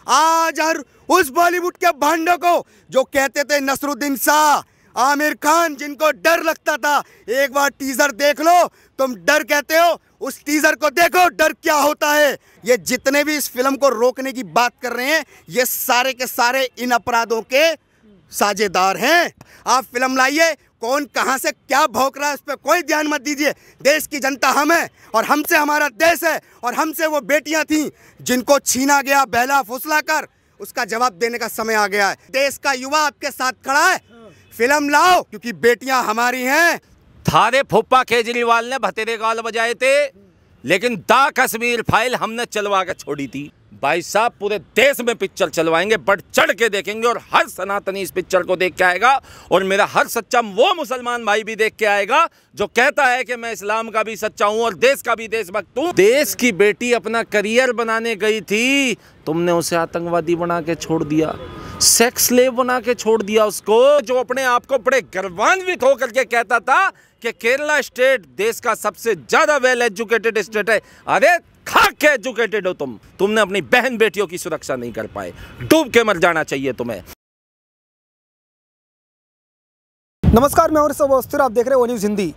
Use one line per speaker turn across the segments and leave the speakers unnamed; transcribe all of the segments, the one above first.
आज हर उस बॉलीवुड के भांडों को जो कहते थे नसरुद्दीन शाह, आमिर खान, जिनको डर लगता था, एक बार टीजर देख लो, तुम डर कहते हो, उस टीजर को देखो डर क्या होता है। ये जितने भी इस फिल्म को रोकने की बात कर रहे हैं, ये सारे के सारे इन अपराधों के साझेदार हैं। आप फिल्म लाइए, कौन कहां से क्या भौंक रहा है, इस पर कोई ध्यान मत दीजिए। देश की जनता हम है और हमसे हमारा देश है और हमसे वो बेटियां थीं जिनको छीना गया बहला फुसला कर। उसका जवाब देने का समय आ गया है। देश का युवा आपके साथ खड़ा है, फिल्म लाओ क्योंकि बेटियां हमारी हैं।
थारे फुप्पा केजरीवाल ने भतेरे गाल बजाए थे, लेकिन दा कश्मीर फाइल हमने चलवा के छोड़ी थी। भाई साहब, पूरे देश में पिक्चर चलवाएंगे, बढ़ चढ़ के देखेंगे और हर सनातनी इस पिक्चर को देख के आएगा और मेरा हर सच्चा वो मुसलमान भाई भी देख के आएगा जो कहता है कि मैं इस्लाम का भी सच्चा हूं और देश का भी देशभक्त हूं। देश की बेटी अपना करियर बनाने गई थी, तुमने उसे आतंकवादी बना के छोड़ दिया, सेक्स स्लेव बना के छोड़ दिया उसको, जो अपने आप को बड़े गर्वान्वित होकर के कहता था कि केरला स्टेट देश का सबसे ज्यादा वेल एजुकेटेड स्टेट है। अरे खा के एजुकेटेड हो तुमने अपनी बहन बेटियों की सुरक्षा नहीं कर पाए, डूब के मर जाना चाहिए तुम्हें।
नमस्कार, मैं और अवस्थी, आप देख रहे हैं O news Hindi.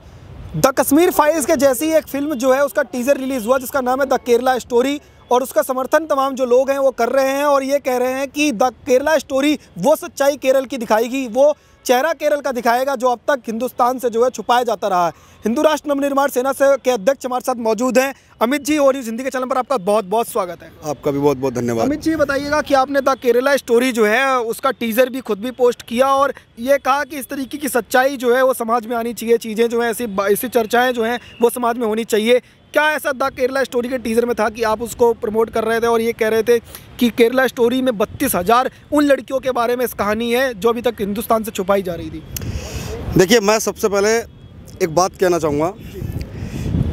The Kashmir files के जैसी एक फिल्म जो है उसका टीजर रिलीज हुआ जिसका नाम है द केरला स्टोरी, और उसका समर्थन तमाम जो लोग हैं वो कर रहे हैं और ये कह रहे हैं कि द केरला स्टोरी वो सच्चाई केरल की दिखाएगी, वो चेहरा केरल का दिखाएगा जो अब तक हिंदुस्तान से जो है छुपाया जाता रहा है। हिंदू राष्ट्र नवनिर्माण सेना से के अध्यक्ष हमारे साथ मौजूद हैं अमित जी। और न्यूज़ हिंदी के चैनल पर आपका बहुत बहुत स्वागत है।
आपका भी बहुत बहुत धन्यवाद।
अमित जी, बताइएगा कि आपने द केरला स्टोरी जो है उसका टीजर भी खुद भी पोस्ट किया और ये कहा कि इस तरीके की सच्चाई जो है वो समाज में आनी चाहिए, चीज़ें जो हैं ऐसी चर्चाएँ जो हैं वो समाज में होनी चाहिए। क्या ऐसा द केरला स्टोरी के टीज़र में था कि आप उसको प्रमोट कर रहे थे और ये कह रहे थे कि केरला स्टोरी में 32,000 उन लड़कियों के बारे में इस कहानी है जो अभी तक हिंदुस्तान से छुपाई जा रही थी?
देखिए, मैं सबसे पहले एक बात कहना चाहूँगा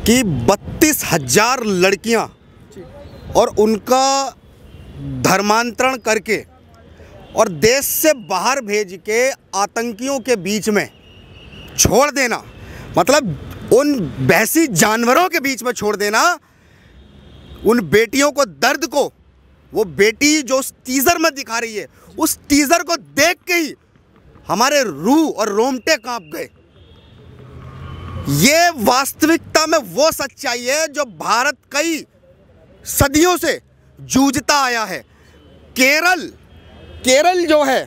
कि 32,000 लड़कियाँ और उनका धर्मांतरण करके और देश से बाहर भेज के आतंकियों के बीच में छोड़ देना, मतलब उन बहसी जानवरों के बीच में छोड़ देना, उन बेटियों को, दर्द को, वो बेटी जो उस टीज़र में दिखा रही है, उस टीज़र को देख के ही हमारे रूह और रोंगटे कांप गए। ये वास्तविकता में वो सच्चाई है जो भारत कई सदियों से जूझता आया है। केरल जो है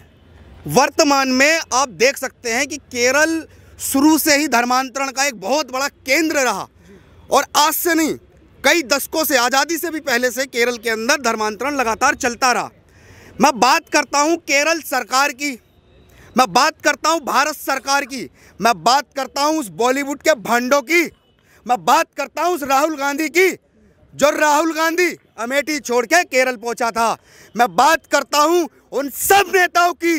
वर्तमान में आप देख सकते हैं कि केरल शुरू से ही धर्मांतरण का एक बहुत बड़ा केंद्र रहा और आज से नहीं, कई दशकों से, आज़ादी से भी पहले से केरल के अंदर धर्मांतरण लगातार चलता रहा। मैं बात करता हूँ केरल सरकार की, मैं बात करता हूँ भारत सरकार की, मैं बात करता हूँ उस बॉलीवुड के भांडों की, मैं बात करता हूँ उस राहुल गांधी की जो राहुल गांधी अमेठी छोड़ के केरल पहुँचा था, मैं बात करता हूँ उन सब नेताओं की।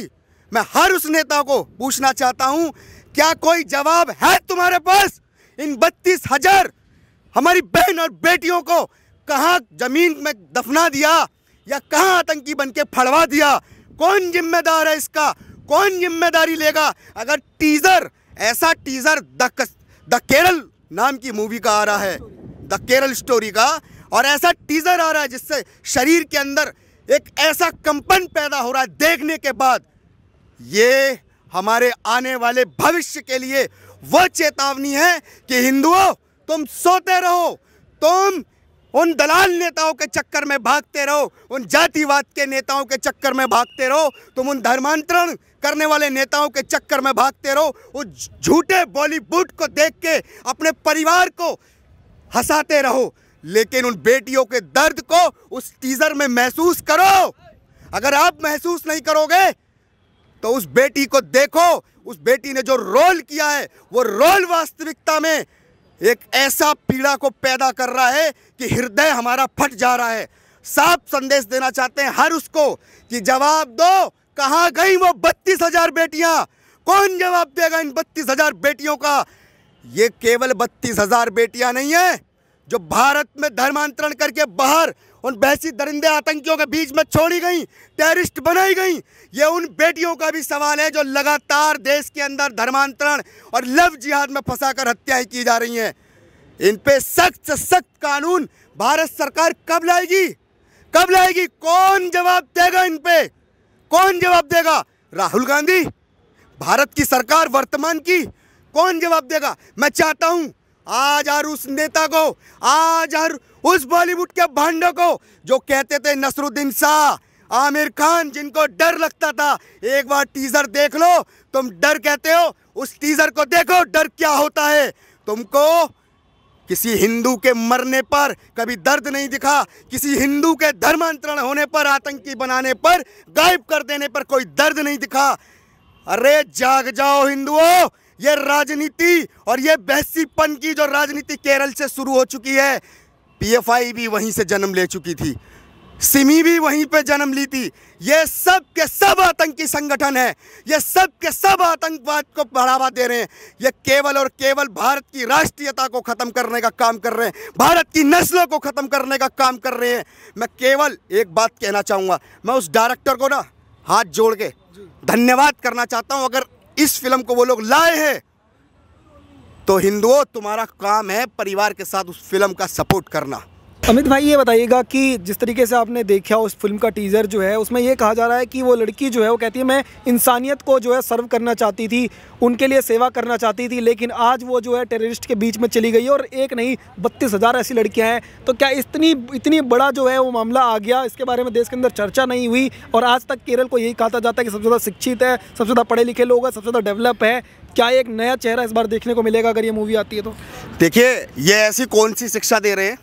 मैं हर उस नेता को पूछना चाहता हूँ, क्या कोई जवाब है तुम्हारे पास? इन 32,000 हमारी बहन और बेटियों को कहाँ जमीन में दफना दिया या कहाँ आतंकी बन के फड़वा दिया? कौन जिम्मेदार है इसका? कौन जिम्मेदारी लेगा? अगर टीजर, ऐसा टीजर द केरल नाम की मूवी का आ रहा है, द केरल स्टोरी का, और ऐसा टीजर आ रहा है जिससे शरीर के अंदर एक ऐसा कंपन पैदा हो रहा है देखने के बाद, ये हमारे आने वाले भविष्य के लिए वो चेतावनी है कि हिंदुओं, तुम सोते रहो, तुम उन दलाल नेताओं के चक्कर में भागते रहो, उन जातिवाद के नेताओं के चक्कर में भागते रहो, तुम उन धर्मांतरण करने वाले नेताओं के चक्कर में भागते रहो, उस झूठे बॉलीवुड को देख के अपने परिवार को हंसाते रहो, लेकिन उन बेटियों के दर्द को उस टीजर में महसूस करो। अगर आप महसूस नहीं करोगे तो उस बेटी को देखो, उस बेटी ने जो रोल किया है वो रोल वास्तविकता में एक ऐसा पीड़ा को पैदा कर रहा है कि हृदय हमारा फट जा रहा है। साफ संदेश देना चाहते हैं हर उसको कि जवाब दो, कहाँ गई वो 32,000 बेटियां? कौन जवाब देगा इन 32,000 बेटियों का? ये केवल 32,000 बेटियां नहीं है जो भारत में धर्मांतरण करके बाहर उन बहसी दरिंदे आतंकियों के बीच में छोड़ी गई, टेररिस्ट बनाई गई। ये उन बेटियों का भी सवाल है जो लगातार देश के अंदर धर्मांतरण और लव जिहाद में फंसाकर हत्याएं की जा रही हैं। इन पे सख्त से सख्त कानून भारत सरकार कब लाएगी? कब लाएगी? कौन जवाब देगा इन पे? कौन जवाब देगा? राहुल गांधी, भारत की सरकार वर्तमान की, कौन जवाब देगा? मैं चाहता हूं आज हर उस नेता को, आज हर उस बॉलीवुड के भांडों को जो कहते थे नसरुद्दीन शाह, आमिर खान, जिनको डर लगता था, एक बार टीजर देख लो। तुम डर कहते हो, उस टीजर को देखो, डर क्या होता है। तुमको किसी हिंदू के मरने पर कभी दर्द नहीं दिखा, किसी हिंदू के धर्मांतरण होने पर, आतंकी बनाने पर, गायब कर देने पर कोई दर्द नहीं दिखा। अरे जाग जाओ हिंदुओं, ये राजनीति और ये बहसीपन की जो राजनीति केरल से शुरू हो चुकी है, पीएफआई भी वहीं से जन्म ले चुकी थी, सिमी भी वहीं पे जन्म ली थी। ये सब के सब आतंकी संगठन है, ये सब के सब आतंकवाद को बढ़ावा दे रहे हैं। ये केवल और केवल भारत की राष्ट्रीयता को खत्म करने का काम कर रहे हैं, भारत की नस्लों को खत्म करने का काम कर रहे हैं। मैं केवल एक बात कहना चाहूँगा, मैं उस डायरेक्टर को ना हाथ जोड़ के धन्यवाद करना चाहता हूँ। अगर इस फिल्म को वो लोग लाए हैं तो हिंदुओं, तुम्हारा काम है परिवार के साथ उस फिल्म का सपोर्ट करना।
अमित भाई, ये बताइएगा कि जिस तरीके से आपने देखा उस फिल्म का टीज़र जो है, उसमें ये कहा जा रहा है कि वो लड़की जो है वो कहती है मैं इंसानियत को जो है सर्व करना चाहती थी, उनके लिए सेवा करना चाहती थी, लेकिन आज वो जो है टेररिस्ट के बीच में चली गई और एक नहीं 32,000 ऐसी लड़कियां हैं। तो क्या इतनी बड़ा जो है वो मामला आ गया, इसके बारे में देश के अंदर चर्चा नहीं हुई? और आज तक केरल को यही कहा जाता है कि सबसे ज़्यादा शिक्षित है, सबसे ज़्यादा पढ़े लिखे लोग हैं, सबसे ज़्यादा डेवलप है। क्या एक नया चेहरा इस बार देखने को मिलेगा अगर ये मूवी आती है तो?
देखिए, ये ऐसी कौन सी शिक्षा दे रहे हैं,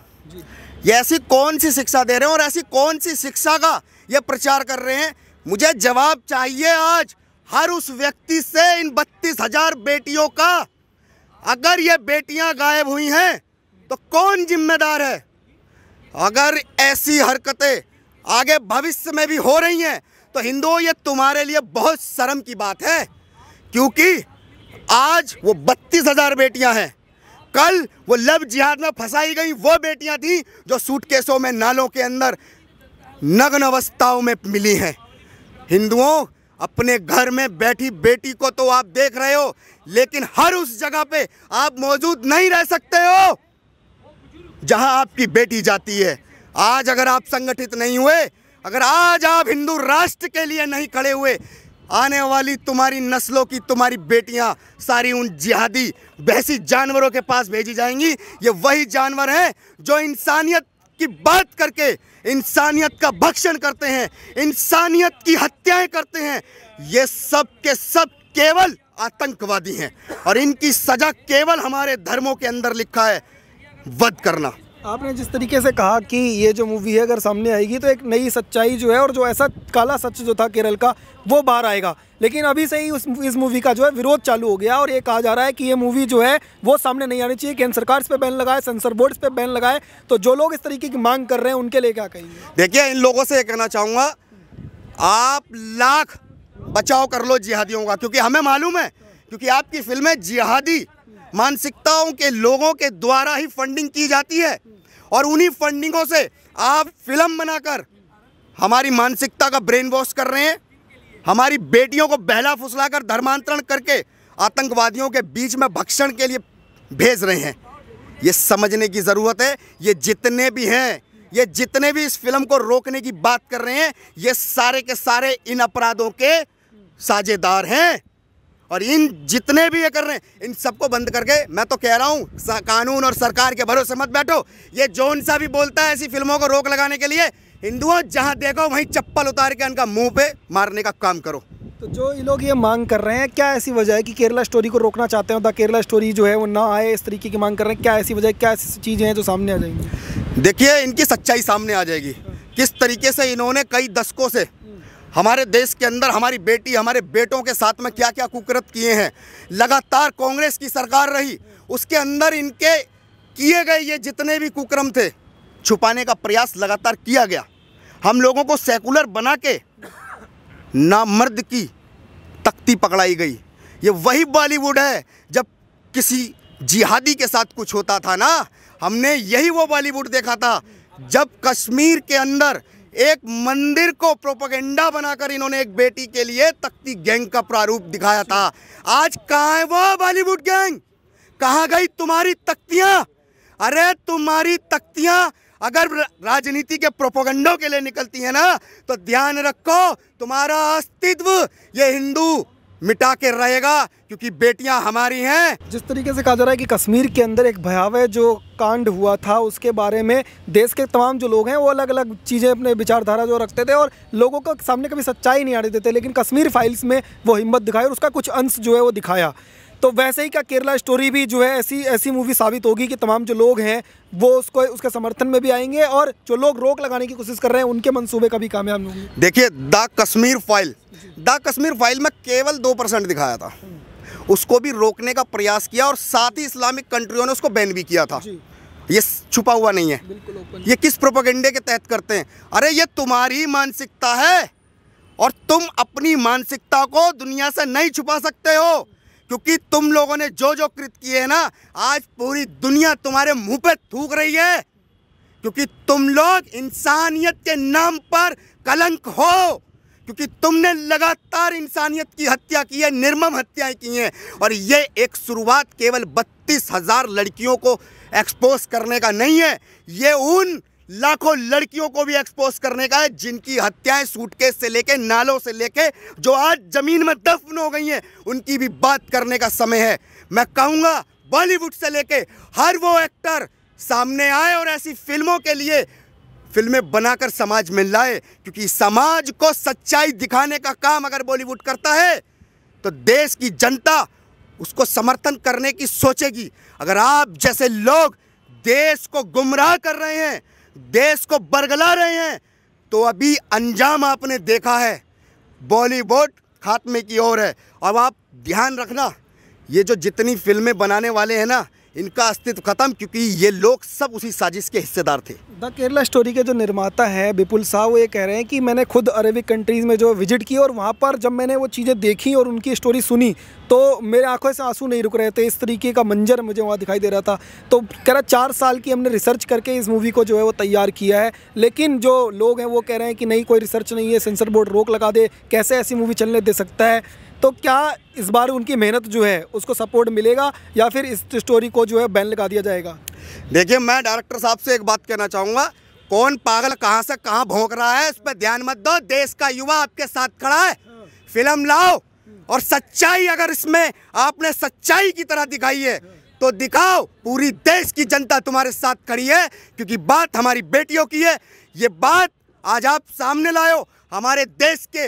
ये ऐसी कौन सी शिक्षा दे रहे हैं और ऐसी कौन सी शिक्षा का ये प्रचार कर रहे हैं? मुझे जवाब चाहिए आज हर उस व्यक्ति से, इन 32,000 बेटियों का। अगर ये बेटियां गायब हुई हैं तो कौन जिम्मेदार है? अगर ऐसी हरकतें आगे भविष्य में भी हो रही हैं तो हिंदुओं, ये तुम्हारे लिए बहुत शर्म की बात है, क्योंकि आज वो 32,000 बेटियां हैं, कल वो लव जिहाद में फंसाई गई वो बेटियां थी जो सूटकेसों में, नालों के अंदर नग्न अवस्थाओं में मिली हैं। हिंदुओं, अपने घर में बैठी बेटी को तो आप देख रहे हो, लेकिन हर उस जगह पे आप मौजूद नहीं रह सकते हो जहां आपकी बेटी जाती है। आज अगर आप संगठित नहीं हुए, अगर आज आप हिंदू राष्ट्र के लिए नहीं खड़े हुए, आने वाली तुम्हारी नस्लों की तुम्हारी बेटियां सारी उन जिहादी बहसी जानवरों के पास भेजी जाएंगी। ये वही जानवर हैं जो इंसानियत की बात करके इंसानियत का भक्षण करते हैं, इंसानियत की हत्याएं करते हैं। ये सब के सब केवल आतंकवादी हैं और इनकी सजा केवल हमारे धर्मों के अंदर लिखा है, वध करना।
आपने जिस तरीके से कहा कि ये जो मूवी है अगर सामने आएगी तो एक नई सच्चाई जो है और जो ऐसा काला सच जो था केरल का वो बाहर आएगा, लेकिन अभी से ही इस मूवी का जो है विरोध चालू हो गया और ये कहा जा रहा है कि ये मूवी जो है वो सामने नहीं आनी चाहिए, केंद्र सरकार इस पर बैन लगाए, सेंसर बोर्ड इस पर बैन लगाए। तो जो लोग इस तरीके की मांग कर रहे हैं उनके लिए क्या कहेंगे?
देखिए, इन लोगों से ये कहना चाहूँगा, आप लाख बचाव कर लो जिहादियों का, क्योंकि हमें मालूम है, क्योंकि आपकी फिल्में जिहादी मानसिकताओं के लोगों के द्वारा ही फंडिंग की जाती है और उन्हीं फंडिंगों से आप फिल्म बनाकर हमारी मानसिकता का ब्रेन वॉश कर रहे हैं, हमारी बेटियों को बहला फुसलाकर धर्मांतरण करके आतंकवादियों के बीच में भक्षण के लिए भेज रहे हैं। ये समझने की ज़रूरत है। ये जितने भी हैं, ये जितने भी इस फिल्म को रोकने की बात कर रहे हैं, ये सारे के सारे इन अपराधों के साझेदार हैं और इन जितने भी ये कर रहे हैं, इन सबको बंद करके, मैं तो कह रहा हूँ, कानून और सरकार के भरोसे मत बैठो। ये जौन सा भी बोलता है ऐसी फिल्मों को रोक लगाने के लिए, हिंदुओं जहाँ देखो वहीं चप्पल उतार के इनका मुंह पे मारने का काम करो।
तो जो ये लोग ये मांग कर रहे हैं, क्या ऐसी वजह है कि केरला स्टोरी को रोकना चाहते हैं, द केरला स्टोरी जो है वो ना आए, इस तरीके की मांग कर रहे हैं? क्या ऐसी वजह, क्या ऐसी चीज़ें हैं जो सामने आ जाएंगी?
देखिए, इनकी सच्चाई सामने आ जाएगी, किस तरीके से इन्होंने कई दशकों से हमारे देश के अंदर हमारी बेटी, हमारे बेटों के साथ में क्या क्या कुकृत किए हैं। लगातार कांग्रेस की सरकार रही, उसके अंदर इनके किए गए ये जितने भी कुकर्म थे, छुपाने का प्रयास लगातार किया गया। हम लोगों को सेकुलर बना के नामर्द की तख्ती पकड़ाई गई। ये वही बॉलीवुड है, जब किसी जिहादी के साथ कुछ होता था ना, हमने यही वो बॉलीवुड देखा था, जब कश्मीर के अंदर एक मंदिर को प्रोपेगेंडा बनाकर इन्होंने एक बेटी के लिए तख्ती गैंग का प्रारूप दिखाया था। आज कहाँ है वो बॉलीवुड गैंग? कहाँ गई तुम्हारी तख्तियाँ? अरे तुम्हारी तख्तियाँ अगर राजनीति के प्रोपेगेंडो के लिए निकलती है ना, तो ध्यान रखो तुम्हारा अस्तित्व ये हिंदू मिटा के रहेगा, क्योंकि बेटियां हमारी हैं।
जिस तरीके से कहा जा रहा है कि कश्मीर के अंदर एक भयावह जो कांड हुआ था, उसके बारे में देश के तमाम जो लोग हैं वो अलग अलग चीज़ें अपने विचारधारा जो रखते थे और लोगों को सामने कभी सच्चाई नहीं आने देते, लेकिन कश्मीर फाइल्स में वो हिम्मत दिखाई और उसका कुछ अंश जो है वो दिखाया। तो वैसे ही का केरला स्टोरी भी जो है ऐसी मूवी साबित होगी कि तमाम जो लोग हैं वो उसके समर्थन में भी आएंगे और जो लोग रोक लगाने की कोशिश कर रहे हैं उनके मंसूबे कभी कामयाब नहीं होंगे।
देखिए द कश्मीर फाइल में केवल 2% दिखाया था, उसको भी रोकने का प्रयास किया और साथ ही इस्लामिक कंट्रियों ने उसको बैन भी किया था। ये छुपा हुआ नहीं है, ये किस प्रोपेगेंडे के तहत करते हैं? अरे ये तुम्हारी मानसिकता है और तुम अपनी मानसिकता को दुनिया से नहीं छुपा सकते हो, क्योंकि तुम लोगों ने जो जो कृत किए हैं ना, आज पूरी दुनिया तुम्हारे मुंह पे थूक रही है, क्योंकि तुम लोग इंसानियत के नाम पर कलंक हो, क्योंकि तुमने लगातार इंसानियत की हत्या की है, निर्मम हत्याएं की हैं। और ये एक शुरुआत केवल 32,000 लड़कियों को एक्सपोज करने का नहीं है, ये उन लाखों लड़कियों को भी एक्सपोज करने का है जिनकी हत्याएं सूटकेस से लेके, नालों से लेके, जो आज जमीन में दफन हो गई हैं, उनकी भी बात करने का समय है। मैं कहूँगा बॉलीवुड से लेके हर वो एक्टर सामने आए और ऐसी फिल्मों के लिए फिल्में बनाकर समाज में लाए, क्योंकि समाज को सच्चाई दिखाने का काम अगर बॉलीवुड करता है तो देश की जनता उसको समर्थन करने की सोचेगी। अगर आप जैसे लोग देश को गुमराह कर रहे हैं, देश को बरगला रहे हैं, तो अभी अंजाम आपने देखा है, बॉलीवुड खात्मे की ओर है। अब आप ध्यान रखना, ये जो जितनी फिल्में बनाने वाले हैं ना, इनका अस्तित्व खत्म, क्योंकि ये लोग सब उसी साजिश के हिस्सेदार थे।
द केरला स्टोरी के जो निर्माता हैं विपुल शाह, वो ये कह रहे हैं कि मैंने खुद अरेबिक कंट्रीज़ में जो विजिट की और वहाँ पर जब मैंने वो चीज़ें देखी और उनकी स्टोरी सुनी तो मेरे आंखों से आंसू नहीं रुक रहे थे। इस तरीके का मंजर मुझे वहाँ दिखाई दे रहा था। तो कह रहा 4 साल की हमने रिसर्च करके इस मूवी को जो है वो तैयार किया है, लेकिन जो लोग हैं वो कह रहे हैं कि नहीं, कोई रिसर्च नहीं है, सेंसर बोर्ड रोक लगा दे, कैसे ऐसी मूवी चलने दे सकता है। तो क्या इस बार उनकी मेहनत जो है उसको सपोर्ट मिलेगा या फिर इस स्टोरी को जो है बैन लगा दिया जाएगा?
देखिए, मैं डायरेक्टर साहब से एक बात कहना चाहूँगा, कौन पागल कहाँ से कहाँ भौंक रहा है इस पर ध्यान मत दो। देश का युवा आपके साथ खड़ा है, फिल्म लाओ और सच्चाई, अगर इसमें आपने सच्चाई की तरह दिखाई है तो दिखाओ। पूरी देश की जनता तुम्हारे साथ खड़ी है, क्योंकि बात हमारी बेटियों की है। ये बात आज आप सामने लाओ। हमारे देश के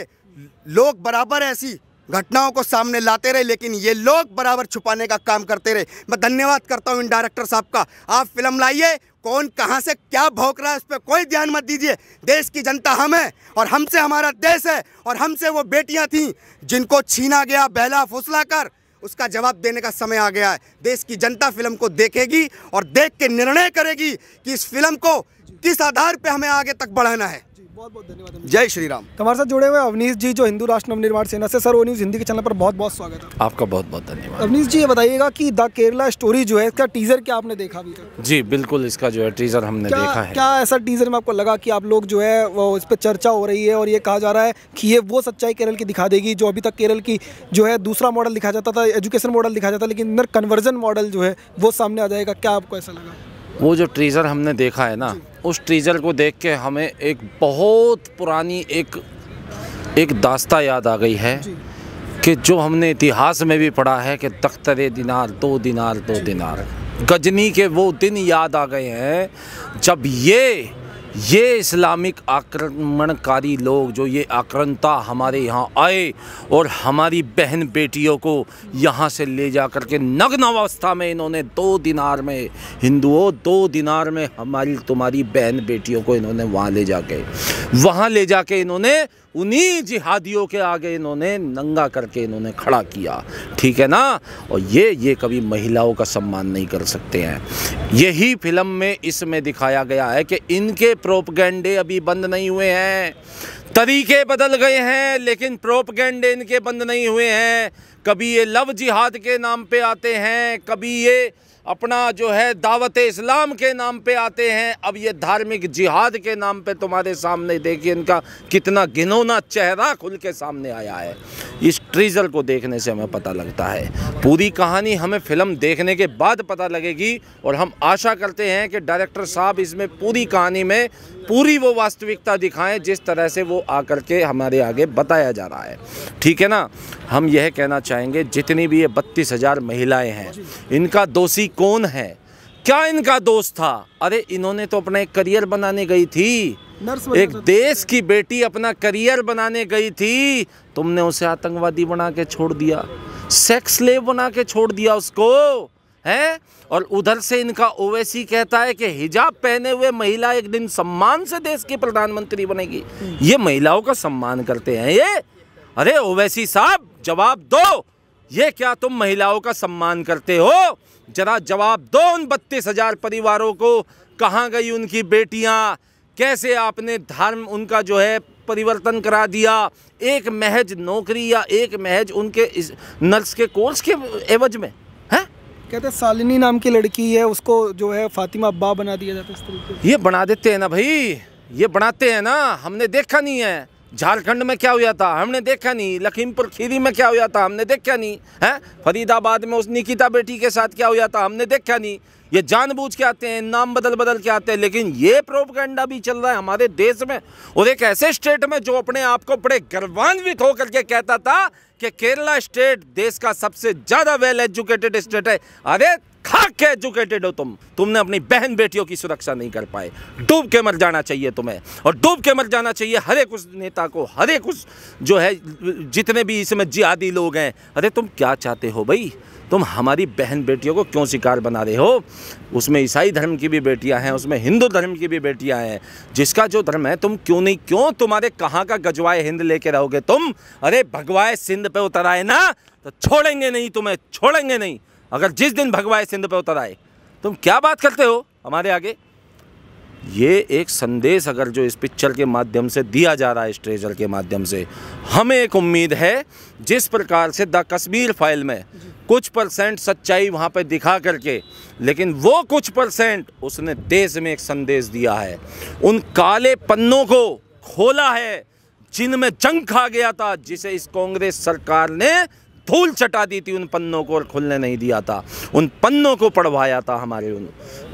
लोग बराबर ऐसी घटनाओं को सामने लाते रहे, लेकिन ये लोग बराबर छुपाने का काम करते रहे। मैं धन्यवाद करता हूं इन डायरेक्टर साहब का। आप फिल्म लाइए, कौन कहां से क्या भौंक रहा है इस पर कोई ध्यान मत दीजिए। देश की जनता हम है और हमसे हमारा देश है, और हमसे वो बेटियां थीं जिनको छीना गया बहला फुसला कर। उसका जवाब देने का समय आ गया है। देश की जनता फिल्म को देखेगी और देख के निर्णय करेगी कि इस फिल्म को किस आधार पे हमें आगे तक बढ़ाना है।
बहुत बहुत धन्यवाद।
जय श्री राम।
हमारे साथ जुड़े हुए अवनीश जी, जो हिंदू राष्ट्र नवनिर्माण सेना से। सर, वो न्यूज़ हिंदी के चैनल पर बहुत बहुत स्वागत है।
आपका बहुत बहुत धन्यवाद।
अवनीश जी, ये बताइएगा कि द केरला स्टोरी जो है, इसका टीजर क्या आपने देखा अभी तक?
जी बिल्कुल, इसका जो है टीजर हमने देखा है।
क्या ऐसा टीजर में आपको लगा कि आप लोग जो है वो इस पर चर्चा हो रही है और ये कहा जा रहा है कि ये वो सच्चाई केरल की दिखा देगी जो अभी तक केरल की जो है दूसरा मॉडल दिखाया जाता था, एजुकेशन मॉडल दिखाया जाता था, लेकिन अंदर कन्वर्जन मॉडल जो है वो सामने आ जाएगा? क्या आपको ऐसा लगा?
वो जो टीज़र हमने देखा है ना, उस टीज़र को देख के हमें एक बहुत पुरानी एक दास्ता याद आ गई है कि जो हमने इतिहास में भी पढ़ा है कि तख्तरे दिनार 2 दिनार 2 दिनार। गजनी के वो दिन याद आ गए हैं जब ये इस्लामिक आक्रमणकारी लोग, जो ये आक्रांता हमारे यहाँ आए और हमारी बहन बेटियों को यहाँ से ले जा कर के नग्न अवस्था में इन्होंने 2 दिनार में, हिंदुओं 2 दिनार में हमारी तुम्हारी बहन बेटियों को इन्होंने वहाँ ले जाके इन्होंने उन्हीं जिहादियों के आगे इन्होंने नंगा करके इन्होंने खड़ा किया। ठीक है ना? और ये कभी महिलाओं का सम्मान नहीं कर सकते हैं। यही फिल्म में इसमें दिखाया गया है कि इनके प्रोपगेंडे अभी बंद नहीं हुए हैं। तरीके बदल गए हैं, लेकिन प्रोपगेंडे इनके बंद नहीं हुए हैं। कभी ये लव जिहाद के नाम पे आते हैं, कभी ये अपना जो है दावत इस्लाम के नाम पे आते हैं, अब ये धार्मिक जिहाद के नाम पे तुम्हारे सामने देखिए इनका कितना घिनौना चेहरा खुल के सामने आया है। इस ट्रीजर को देखने से हमें पता लगता है। पूरी कहानी हमें फिल्म देखने के बाद पता लगेगी और हम आशा करते हैं कि डायरेक्टर साहब इसमें पूरी कहानी में पूरी वो वास्तविकता दिखाएं जिस तरह से वो आकर के हमारे आगे बताया जा रहा है। ठीक है ना। हम यह कहना चाहेंगे जितनी भी ये 32,000 महिलाएं हैं, इनका दोषी कौन है? क्या इनका दोस्त था? अरे इन्होंने तो अपना एक करियर बनाने गई थी, एक देश की बेटी अपना करियर बनाने गई थी, तुमने उसे आतंकवादी बना के छोड़ दिया, सेक्स स्लेव बना के छोड़ दिया उसको, है? और उधर से इनका ओवैसी कहता है कि हिजाब पहने हुए महिला एक दिन सम्मान से देश की प्रधानमंत्री बनेगी। ये महिलाओं का सम्मान करते हैं ये? अरे ओवैसी साहब जवाब दो, ये क्या तुम महिलाओं का सम्मान करते हो? जरा जवाब दो उन 32,000 परिवारों को, कहाँ गई उनकी बेटियां? कैसे आपने धर्म उनका जो है परिवर्तन करा दिया एक महज नौकरी या एक महज उनके इस नर्स के कोर्स के एवज में? हैं?
कहते हैं शालिनी नाम की लड़की है, उसको जो है फातिमा अब्बा बना दिया जाता है इस तरीके से।
ये बना देते हैं ना भाई, ये बनाते हैं ना। हमने देखा नहीं है झारखंड में क्या हुआ था, हमने देखा नहीं। लखीमपुर खीरी में क्या हुआ था, हमने देखा नहीं है। फरीदाबाद में उस निकिता बेटी के साथ क्या हुआ था, हमने देखा नहीं। ये जानबूझ के आते हैं, नाम बदल बदल के आते हैं, लेकिन ये प्रोपेगेंडा भी चल रहा है हमारे देश में और एक ऐसे स्टेट में जो अपने आप को बड़े गर्वान्वित होकर के कहता था कि केरला स्टेट देश का सबसे ज़्यादा वेल एजुकेटेड स्टेट है। अरे खाक के एजुकेटेड हो तुमने अपनी बहन बेटियों की सुरक्षा नहीं कर पाए। डूब के मर जाना चाहिए तुम्हें, और डूब के मर जाना चाहिए हर एक उस नेता को, हर एक उस जो है जितने भी इसमें जिहादी लोग हैं। अरे तुम क्या चाहते हो भाई? तुम हमारी बहन बेटियों को क्यों शिकार बना रहे हो? उसमें ईसाई धर्म की भी बेटियां हैं, उसमें हिंदू धर्म की भी बेटियां हैं। जिसका जो धर्म है तुम क्यों तुम्हारे कहाँ का गजवाए हिंद लेके रहोगे तुम? अरे भगवाए सिंध पे उतर आए ना तो छोड़ेंगे नहीं तुम्हें, छोड़ेंगे नहीं। अगर जिस दिन भगवाए सिंध पे उतर आए, तुम क्या बात करते हो हमारे आगे? ये एक संदेश अगर जो इस पिक्चर के माध्यम से दिया जा रहा है, इस ट्रेलर के माध्यम से, हमें एक उम्मीद है जिस प्रकार से द कश्मीर फाइल में कुछ % सच्चाई वहाँ पे दिखा करके, लेकिन वो कुछ % उसने देश में एक संदेश दिया है। उन काले पन्नों को खोला है जिनमें जंग खा गया था, जिसे इस कांग्रेस सरकार ने धूल चटा दी थी उन पन्नों को और खुलने नहीं दिया था। उन पन्नों को पढ़वाया था हमारे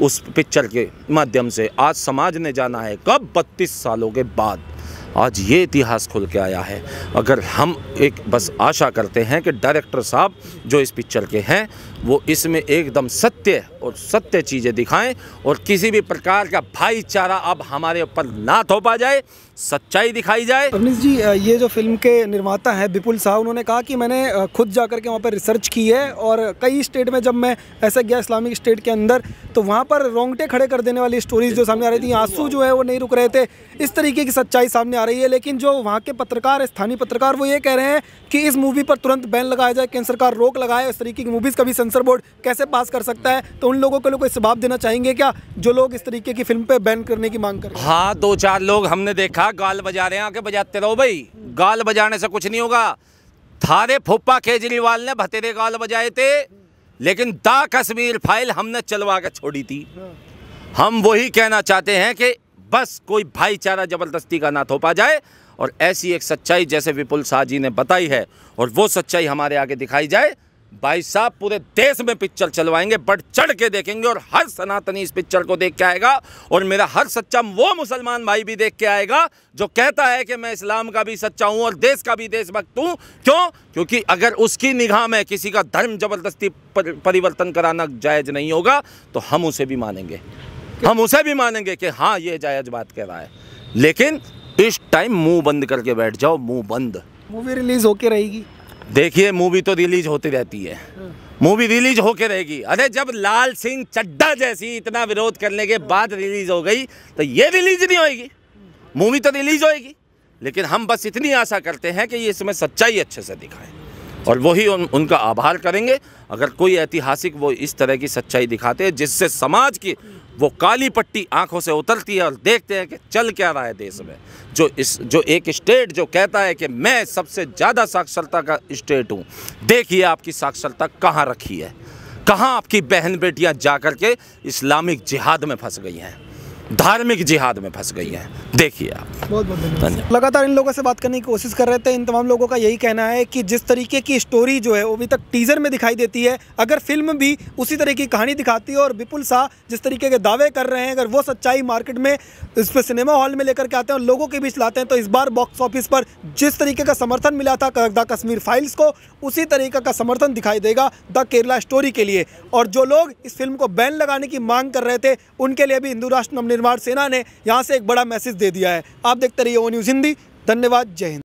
उस पिक्चर के माध्यम से। आज समाज ने जाना है कब, 32 सालों के बाद आज ये इतिहास खुल के आया है। अगर हम एक बस आशा करते हैं कि डायरेक्टर साहब जो इस पिक्चर के हैं वो इसमें एकदम सत्य और सत्य चीज़ें दिखाएं और किसी भी प्रकार का भाईचारा अब हमारे ऊपर ना थोपा जाए, सच्चाई दिखाई जाए।
अवनीश जी, ये जो फिल्म के निर्माता हैं विपुल साहब, उन्होंने कहा कि मैंने खुद जाकर के वहाँ पर रिसर्च की है और कई स्टेट में जब मैं ऐसा गया इस्लामिक स्टेट के अंदर, तो वहाँ पर रोंगटे खड़े कर देने वाली स्टोरीज जो सामने आ रही थी, आंसू जो है वो नहीं रुक रहे थे, इस तरीके की सच्चाई सामने आ रही है। लेकिन जो वहाँ के पत्रकार, स्थानीय पत्रकार, वो ये कह रहे हैं कि इस मूवी पर तुरंत बैन लगाया जाए, केंद्र सरकार रोक लगाए, इस तरीके की मूवीज़ कभी सेंसर बोर्ड कैसे पास कर सकता है। तो उन लोगों के लिए कोई जवाब देना चाहेंगे क्या जो लोग इस तरीके की फिल्म पे बैन करने की मांग कर रहे हैं?
हाँ, 2-4 लोग हमने देखा गाल बजा रहे हैं, आके बजाते रहो भाई, गाल बजाने से कुछ नहीं होगा। थारे फूफा केजरीवाल ने भतेरे गाल बजाए थे, लेकिन द कश्मीर फाइल हमने चलवा के छोड़ी थी। हम वही कहना चाहते हैं कि बस कोई भाईचारा जबरदस्ती का ना थोपा जाए और ऐसी एक सच्चाई जैसे विपुल शाह जी ने बताई है और वो सच्चाई हमारे आगे दिखाई जाए। भाई साहब पूरे देश में पिक्चर चलवाएंगे, बढ़ चढ़ के देखेंगे और हर सनातनी इस पिक्चर को देख के आएगा और मेरा हर सच्चा वो मुसलमान भाई भी देख के आएगा जो कहता है कि मैं इस्लाम का भी सच्चा हूँ और देश का भी देशभक्त हूँ। क्यों? क्योंकि अगर उसकी निगाह में किसी का धर्म जबरदस्ती परिवर्तन कराना जायज़ नहीं होगा तो हम उसे भी मानेंगे, हम उसे भी मानेंगे कि हाँ ये जायज़ बात कह रहा है। लेकिन इस टाइम मुंह बंद करके बैठ जाओ, मुंह बंद।
मूवी रिलीज़ होके रहेगी।
देखिए मूवी तो रिलीज होती रहती है, मूवी रिलीज होके रहेगी। अरे जब लाल सिंह चड्ढा जैसी इतना विरोध करने के बाद रिलीज हो गई तो ये रिलीज नहीं होएगी, मूवी तो रिलीज होएगी। लेकिन हम बस इतनी आशा करते हैं कि ये इसमें सच्चाई अच्छे से दिखाएं और वही उनका आभार करेंगे अगर कोई ऐतिहासिक वो इस तरह की सच्चाई दिखाते हैं जिससे समाज की वो काली पट्टी आंखों से उतरती है और देखते हैं कि चल क्या रहा है देश में। जो एक स्टेट जो कहता है कि मैं सबसे ज़्यादा साक्षरता का स्टेट हूँ, देखिए आपकी साक्षरता कहाँ रखी है, कहाँ आपकी बहन बेटियाँ जा कर के इस्लामिक जिहाद में फंस गई हैं। धार्मिक जिहाद में फंस गई हैं। देखिए आप।
बहुत बहुत धन्यवाद। लगातार इन लोगों से बात करने की कोशिश कर रहे थे। इन तमाम लोगों का यही कहना है कि जिस तरीके की स्टोरी जो है वो अभी तक टीजर में दिखाई देती है, अगर फिल्म भी उसी तरह की कहानी दिखाती है और विपुल शाह जिस तरीके के दावे कर रहे हैं, अगर वो सच्चाई मार्केट में इस पर सिनेमा हॉल में लेकर के आते हैं और लोगों के बीच लाते हैं, तो इस बार बॉक्स ऑफिस पर जिस तरीके का समर्थन मिला था द कश्मीर फाइल्स को, उसी तरीके का समर्थन दिखाई देगा द केरला स्टोरी के लिए। और जो लोग इस फिल्म को बैन लगाने की मांग कर रहे थे, उनके लिए भी हिंदू राष्ट्र नवनिर्माण सेना ने यहाँ से एक बड़ा मैसेज दे दिया है। आप देखते रहिए ओ न्यूज़ हिंदी। धन्यवाद। जय हिंद।